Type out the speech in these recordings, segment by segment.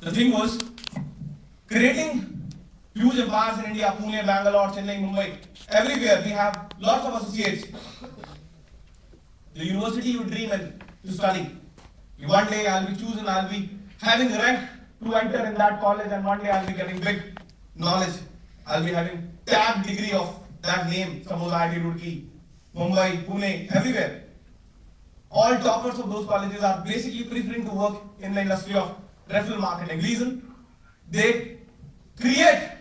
The thing was creating huge empires in India, Pune, Bangalore, Chennai, Mumbai, everywhere we have lots of associates. The university you dream and to study. One day I'll be chosen, I'll be having rank to enter in that college, and one day I'll be getting big knowledge. I'll be having tab degree of that name, suppose IIT Roorkee, Mumbai, Pune, everywhere. All toppers of those colleges are basically preferring to work in the industry of referral marketing. Reason? They create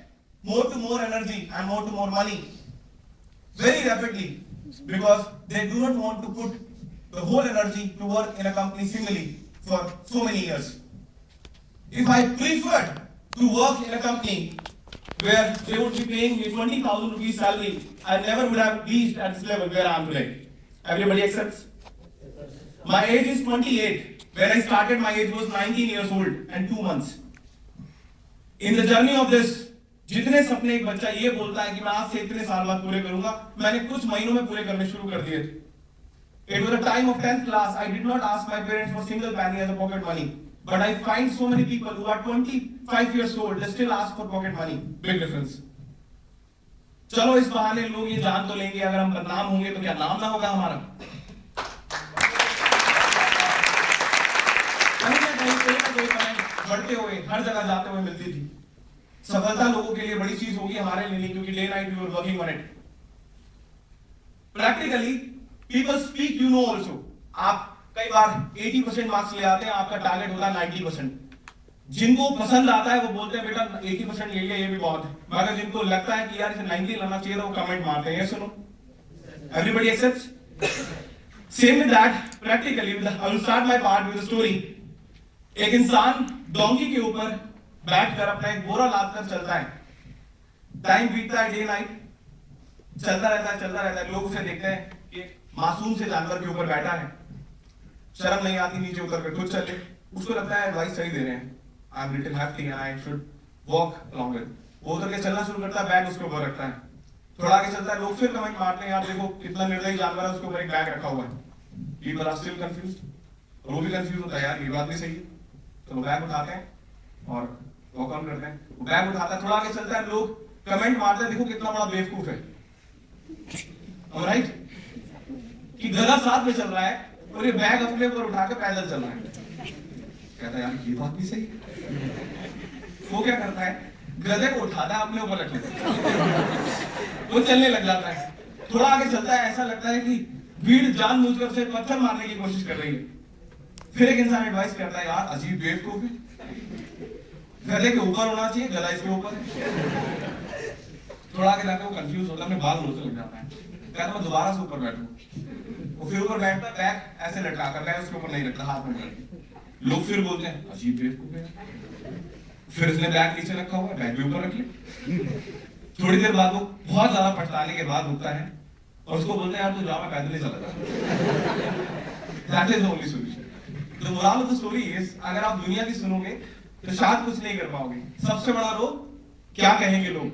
more to more energy and more to more money very rapidly because they do not want to put the whole energy to work in a company singly for so many years. If I preferred to work in a company where they would be paying me 20,000 rupees salary, I never would have reached at this level where I am today. Everybody accepts? My age is 28. When I started, my age was 19 years old and 2 months. In the journey of this, जितने सपने एक बच्चा ये बोलता है कि मैं आज से इतने साल बाद पूरे करूंगा, मैंने कुछ महीनों में पूरे करने शुरू कर दिए थे. It was the time of 10th class. I did not ask my parents for single penny as a pocket money. But I find so many people who are 25 years old, they still ask for pocket money. Big difference. चलो इस बहाने लोग ये जान तो लेंगे अगर हम बदनाम होंगे तो क्या नाम ना होगा हमारा. बढ़ते हुए हर जगह जाते हुए मिलती थी. सफलता लोगों के लिए बड़ी चीज होगी, हमारे लिए नहीं, क्योंकि day night we were working on it. Practically people speak you know also. आप कई बार 80% मार्क्स ले आते हैं, आपका टारगेट होता है 90%. जिनको पसंद आता है वो बोलते हैं बेटा 80% ले लिया ये भी बहुत है, मगर जिनको लगता है कि यार इसे 90 लाना चाहिए वो कमेंट मारते हैं. सुनो, everybody accepts. Same with that practically I will start my part with a story. एक इंसान डोंकी के ऊपर बैठकर अपना एक बोरा लाद कर चलता है. टाइम बीतता है, डे नाइट चलता रहता है. लोग उसे देखते हैं कि मासूम से जानवर के ऊपर बैठा है, शर्म नहीं आती नीचे उतर कर खुद चले. उसको लगता है एडवाइस सही दे रहे हैं, I am little happy and I should walk along with. वो उतर के चलना शुरू करता है, बैग उसके ऊपर रखता है. थोड़ा आगे चलता है, लोग फिर कमेंट मारते हैं यार देखो कितना निर्दयी जानवर है, उसके ऊपर एक बैग रखा हुआ है. People are still confused. और वो भी कंफ्यूज होता है यार ये बात भी सही है. तो वो बैग उठाते हैं और वॉक ऑन करते हैं. वो बैग उठाता है, थोड़ा आगे चलता है, लोग कमेंट मारते हैं देखो कितना बड़ा बेवकूफ है. राइट? कि गधा साथ में चल रहा है और ये बैग अपने ऊपर उठा के पैदल चल रहा है. कहता है यार ये बात भी सही है. वो क्या करता है, गधे को उठाता है अपने ऊपर रख लेता है, वो चलने लग जाता है. थोड़ा आगे चलता है, ऐसा लगता है कि भीड़ जानबूझकर उसे पत्थर मारने की कोशिश कर रही है. फिर एक इंसान एडवाइस करता है यार अजीब बेवकूफ है, गधे के ऊपर होना चाहिए, गधा इसके ऊपर है. थोड़ा आगे जाकर वो कंफ्यूज होता है, अपने बाल नोचने लग जाता है. कहता मैं दोबारा से ऊपर बैठूं. वो फिर ऊपर बैठता है, बैग ऐसे लटका कर, बैग उसके ऊपर नहीं रखता, हाथ में रखता. लोग फिर बोलते हैं अजीब बेवकूफ है. फिर उसने बैग नीचे रखा हुआ है, बैग भी ऊपर रख ले. थोड़ी देर बाद वो बहुत ज्यादा पछताने के बाद उठता है और उसको बोलते हैं यार तू जा, मैं पैदल ही चला जा. That is the only solution. The moral of the story is अगर आप दुनिया की सुनोगे तो शायद कुछ नहीं कर पाओगे. सबसे बड़ा रोग क्या कहेंगे लोग.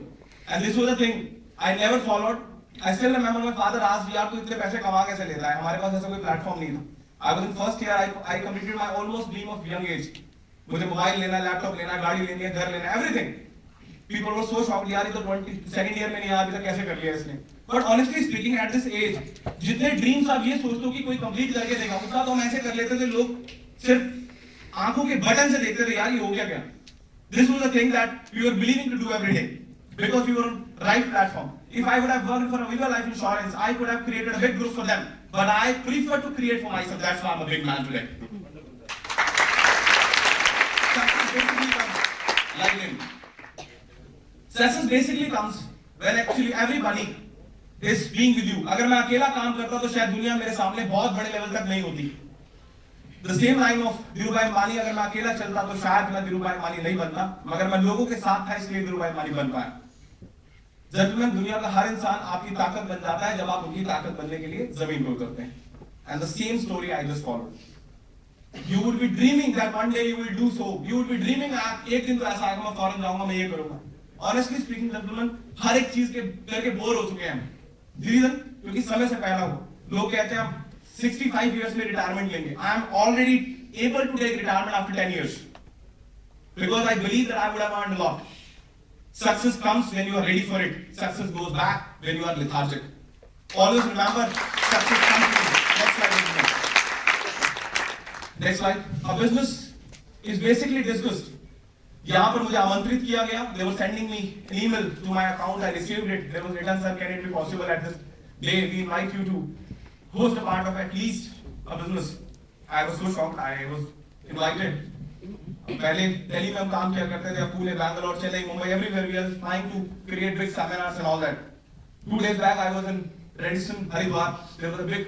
And this was the thing I never followed. I still remember my father asked यार तू इतने पैसे कमा कैसे लेता है. हमारे पास ऐसा कोई प्लेटफॉर्म नहीं था. I was in first year. I completed my almost dream of young age. मुझे मोबाइल लेना, लैपटॉप लेना, गाड़ी लेनी है, घर लेना, everything. People were so shocked यार ये तो 22nd ईयर में नहीं आया अभी तक, कैसे कर लिया इसने. But honestly speaking at this age जितने ड्रीम्स आप ये सोचते हो कि कोई कंप्लीट करके देगा, उतना तो हम ऐसे कर लेते थे. लोग सिर्फ आंखों के बटन से देखते थे यार ये हो गया क्या. This was the thing that we were believing to do every day because we were on right platform. If I would have worked for Aviva Life Insurance, I could have created a big group for them. But I prefer to create for myself. That's why I'm a big man today. Success basically comes like him. Success basically comes when actually everybody is being with you. अगर मैं अकेला काम करता तो शायद दुनिया मेरे सामने बहुत बड़े लेवल तक नहीं होती. The same line of Dhirubhai Ambani, अगर मैं अकेला चलता तो शायद मैं धीरूभाई अंबानी नहीं बनता, मगर मैं लोगों के साथ था इसलिए धीरूभाई अंबानी बन पाया. जेंटलमैन, दुनिया का हर इंसान आपकी ताकत बन जाता है जब आप उनकी ताकत बनने के लिए जमीन पर उतरते हैं. And the same story I just followed. You would be dreaming that one day you will do so. You would be dreaming एक दिन तो ऐसा आएगा मैं फॉरेन जाऊंगा, मैं ये करूंगा. Honestly speaking, जेंटलमैन, हर एक चीज के करके बोर हो चुके हैं. रीजन क्योंकि समय से पहला हो. लोग कहते हैं हम 65 years में रिटायरमेंट लेंगे. I am already able to take retirement after 10 years because because I believe that I would have earned a lot. Success comes when you are ready for it. Success goes back when you are lethargic. Always remember, success comes to you. Next slide. Next slide. A business is basically discussed. यहाँ पर मुझे आमंत्रित किया गया. They were sending me an email to my account. I received it. There was written, sir, can it be possible at this day we invite you to host a part of at least a business. I was so shocked. I was invited. पहले दिल्ली में हम काम किया करते थे, Pune, Bangalore, Chennai, Mumbai, everywhere we are trying to create big seminars and all that. 2 days back I was in Radisson, Haridwar. There was a big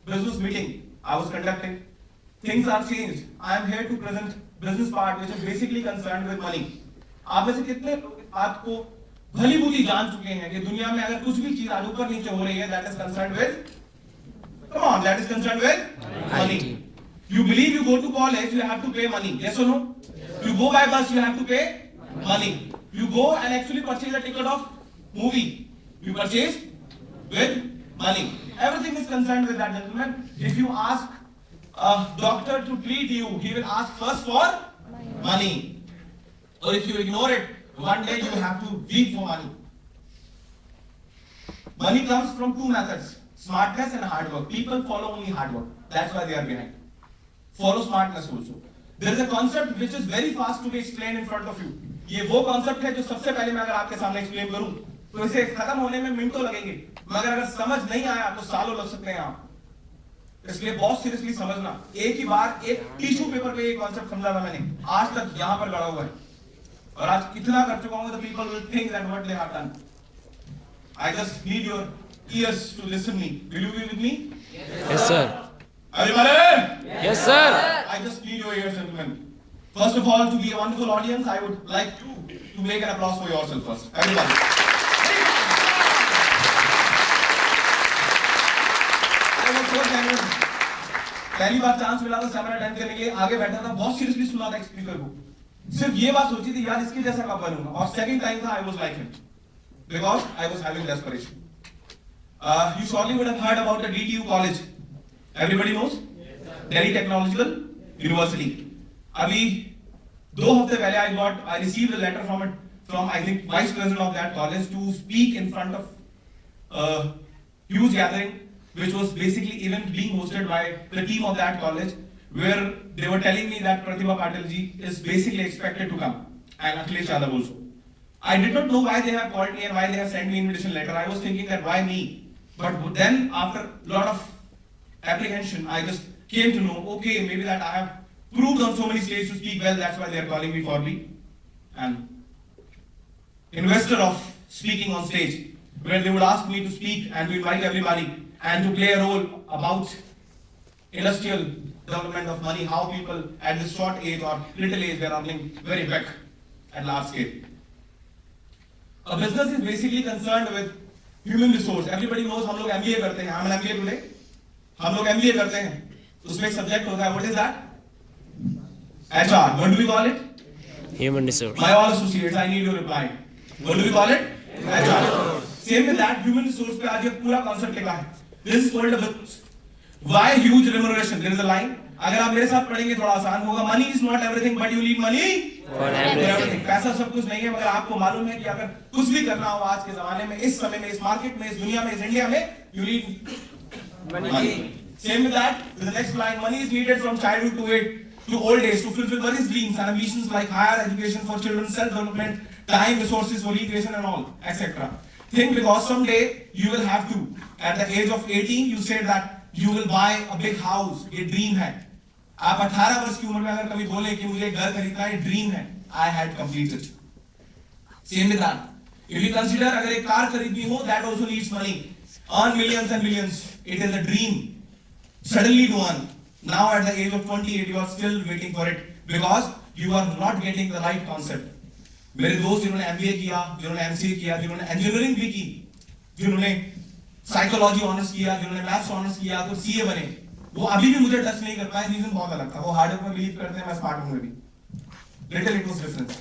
business meeting I was conducting. Things are changed. I am here to present business part which is basically concerned with money. आप में से कितने लोग इस बात को भली बुद्धि जान चुके हैं कि दुनिया में अगर कुछ भी चीज आज ऊपर नीचे हो रही है, that is concerned with, come on, that is concerned with money. You believe you go to college, you have to pay money. Yes or no? You go by bus, you have to pay money. You go and actually purchase a ticket of movie. You purchase with money. Everything is concerned with that, gentlemen. If you ask a doctor to treat you, he will ask first for money. Or if you ignore it, one day you will have to weep for money. Money comes from 2 methods: smartness and hard work. People follow only hard work. That's why they are behind. Follow smartness also. There is a concept which is very fast to be explained in front of you. ये वो concept है जो सबसे पहले मैं अगर आपके सामने explain करूं तो इसे खत्म होने में मिनटों लगेंगे, मगर अगर समझ नहीं आया तो सालों लग सकते हैं आप. इसलिए बहुत सीरियसली समझना. एक ही बार एक टिश्यू पेपर पे ये कॉन्सेप्ट समझा था मैंने, आज तक यहाँ पर गड़ा हुआ है और आज इतना कर चुका हूँ. The people will think that what they have done. I just need your ears to listen me. Will you be with me? Yes, sir. Everybody? Yes, sir. I just need your ears, gentlemen. First of all, to be a wonderful audience, I would like you to make an applause for yourself first. Everybody. I was so generous. पहली बार chance मिला था seminar attend करने के लिए, आगे बैठा था, बहुत सीरियसली सुना था स्पीकर को. सिर्फ ये बात सोची थी, यार इसके जैसा कब बनूंगा. और सेकंड टाइम था, I was like him because I was having desperation. You surely would have heard about the DTU college. Everybody knows? Delhi Technological University. अभी 2 हफ्ते पहले I received a letter from I think vice president of that college to speak in front of a huge gathering which was basically even being hosted by the team of that college, where they were telling me that Pratibha Patil ji is basically expected to come, and Akhilesh Yadav also. I did not know why they have called me and why they have sent me invitation letter. I was thinking that why me? But then after a lot of apprehension, I just came to know, okay, maybe that I have proved on so many stages to speak well, that's why they are calling me for me. And investor of speaking on stage, where they would ask me to speak and to invite everybody and to play a role about industrial development of money, how people at this short age or little age they are earning very big at large scale. A business is basically concerned with human resource. Everybody knows हम लोग MBA करते हैं. I'm an MBA today. हम लोग MBA करते हैं. उसमें एक सब्जेक्ट होता है. What is that? HR. What do we call it? Human resource. My all associates, I need your reply. What do we call it? HR. Same with that, human resource पे आज ये पूरा concept लिखा है. This is called a business. Why huge remuneration? There is a line. अगर आप मेरे साथ पढ़ेंगे थोड़ा आसान होगा. Money is not everything, but you need money For everything. पैसा सब कुछ नहीं है, मगर आपको मालूम है कि अगर कुछ भी करना हो आज के जमाने में, इस समय में, इस मार्केट में, इस दुनिया में, इस इंडिया में, you need money. Same with that, with the next line, money is needed from childhood to old age to fulfill various dreams and ambitions like higher education for children, self-development, time, resources for recreation and all, etc. Think because someday you will have to, at the age of 18, you said that you will buy a big house, ये dream है. आप 18 वर्ष की उम्र में अगर कभी बोले कि मुझे घर खरीदना है, ड्रीम है. I had completed. Same with that. If you consider अगर एक कार खरीदनी हो, that also needs money. Earn millions and millions. It is a dream. Suddenly to earn. Now at the age of 28, you are still waiting for it because you are not getting the right concept. मेरे दोस्त जिन्होंने MBA किया, जिन्होंने MCA किया, जिन्होंने engineering भी की, जिन्होंने psychology honors किया, जिन्होंने maths honors किया, तो CA बने, वो अभी भी मुझे टच नहीं कर पाए. रीजन बहुत अलग था. वो हार्ड वर्क में बिलीव करते हैं, मैं स्मार्ट हूँ. Little it was different.